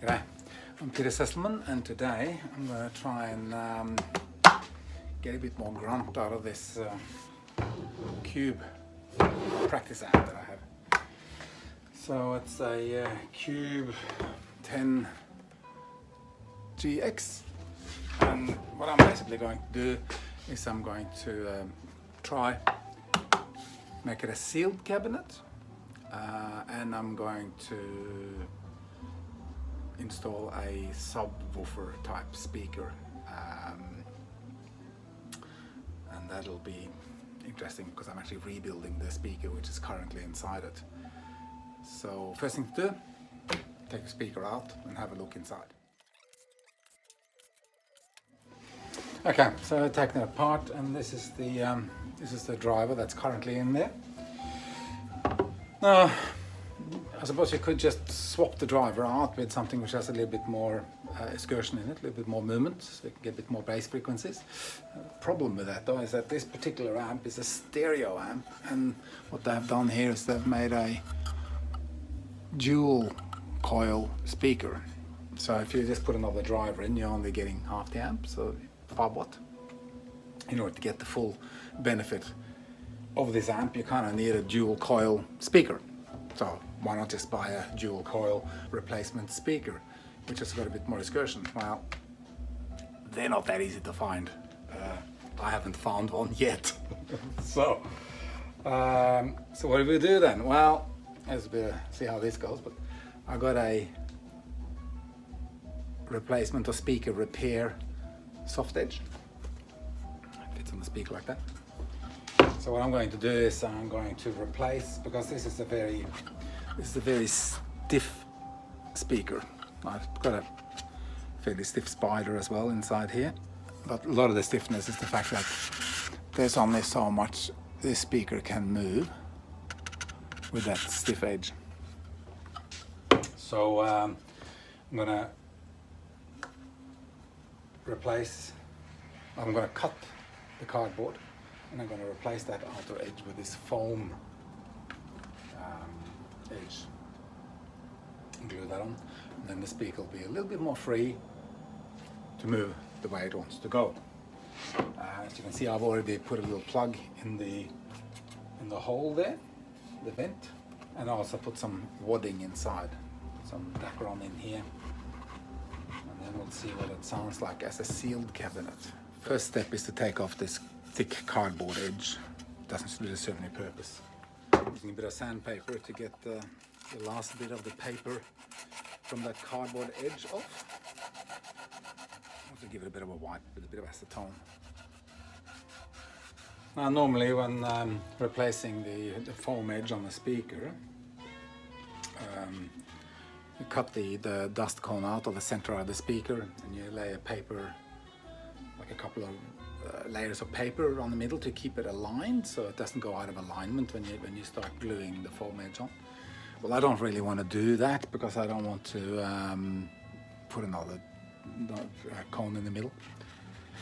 G'day, I'm Peter Sesselman, and today I'm going to try and get a bit more grunt out of this Cube practice amp that I have. So it's a Cube 10 GX, and what I'm basically going to do is I'm going to try make it a sealed cabinet, and I'm going to install a subwoofer type speaker, and that'll be interesting because I'm actually rebuilding the speaker which is currently inside it. So first thing to do, take the speaker out and have a look inside. Okay, so taking it apart, and this is the driver that's currently in there. Now, I suppose you could just swap the driver out with something which has a little bit more excursion in it, a little bit more movement, so you can get a bit more bass frequencies. Problem with that though is that this particular amp is a stereo amp, and what they've done here is they've made a dual coil speaker. So if you just put another driver in, you're only getting half the amp, so 5 watt. In order to get the full benefit of this amp, you kind of need a dual coil speaker. So why not just buy a dual coil replacement speaker, which has got a bit more excursion? Well, they're not that easy to find. I haven't found one yet. So what do we do then? Well, let's see how this goes. But I got a replacement or speaker repair soft edge. It fits on the speaker like that. So what I'm going to do is I'm going to replace, because this is a very stiff speaker. I've got a fairly stiff spider as well inside here, but a lot of the stiffness is the fact that there's only so much this speaker can move with that stiff edge. So I'm gonna cut the cardboard, and I'm going to replace that outer edge with this foam edge and glue that on, and then the speaker will be a little bit more free to move the way it wants to go. As you can see, I've already put a little plug in the hole there, the vent, and I also put some wadding inside, some Dacron in here, and then we'll see what it sounds like as a sealed cabinet. First step is to take off this thick cardboard edge. Doesn't really serve any purpose. Using a bit of sandpaper to get the last bit of the paper from that cardboard edge off. Also give it a bit of a wipe with a bit of acetone. Now normally when replacing the foam edge on the speaker, you cut the dust cone out of the center of the speaker, and you lay a paper, like a couple of layers of paper on the middle to keep it aligned, so it doesn't go out of alignment when you start gluing the foam edge on. Well, I don't really want to do that because I don't want to put another cone in the middle.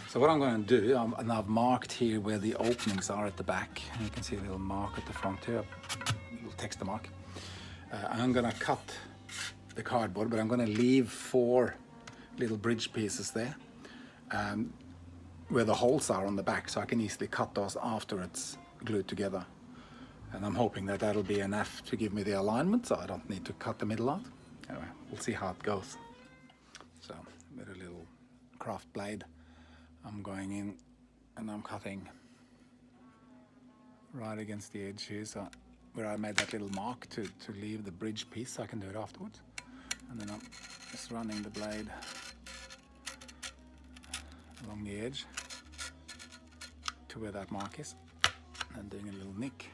So what I'm going to do, and I've marked here where the openings are at the back. You can see a little mark at the front here, a little text mark. I'm going to cut the cardboard, but I'm going to leave 4 little bridge pieces there, where the holes are on the back, so I can easily cut those after it's glued together. And I'm hoping that that'll be enough to give me the alignment, so I don't need to cut the middle out. Anyway, we'll see how it goes. So with a little craft blade, I'm going in and I'm cutting right against the edge here, so where I made that little mark to leave the bridge piece, so I can do it afterwards. And then I'm just running the blade along the edge to where that mark is, and doing a little nick.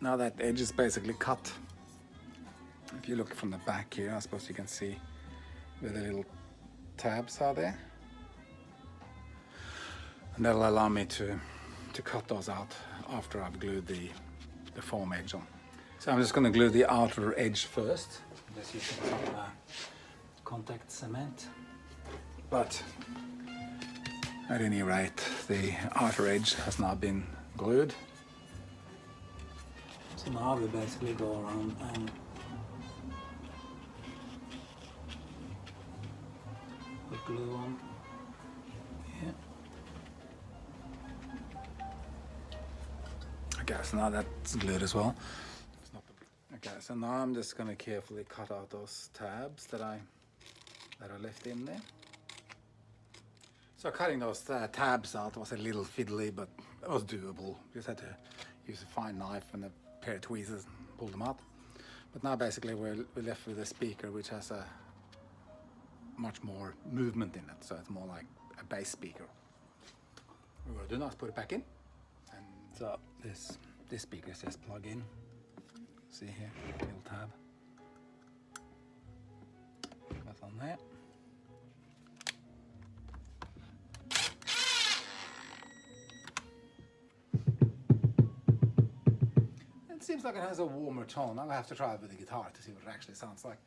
Now that edge is basically cut. If you look from the back here, I suppose you can see where the little tabs are there, and that'll allow me to cut those out after I've glued the foam edge on. So I'm just going to glue the outer edge first, just using some contact cement. But at any rate, the outer edge has now been glued. So now we basically go around and Okay, so now that's glued as well. Okay, so now I'm just going to carefully cut out those tabs that I left in there. So cutting those tabs out was a little fiddly, but it was doable. Just had to use a fine knife and a pair of tweezers and pull them out. But now basically we're left with a speaker which has a much more movement in it, so it's more like a bass speaker. What we're going to do now is put it back in. And so this speaker is just plug in. See here, little tab. That's on there. It seems like it has a warmer tone. I'll have to try it with the guitar to see what it actually sounds like.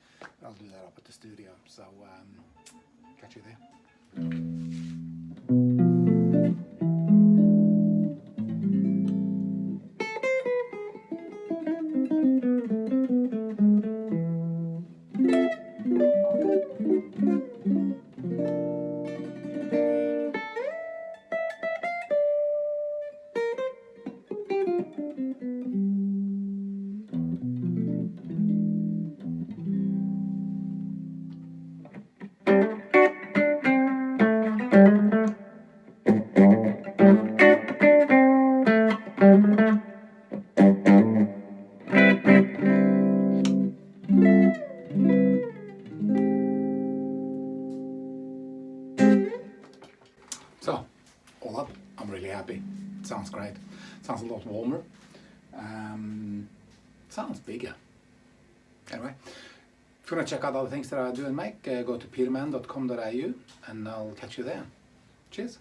I'll do that up at the studio, so catch you there. So, all up, I'm really happy. It sounds great. It sounds a lot warmer. Sounds bigger. Anyway, if you want to check out other things that I do and make, go to peterman.com.au and I'll catch you there. Cheers.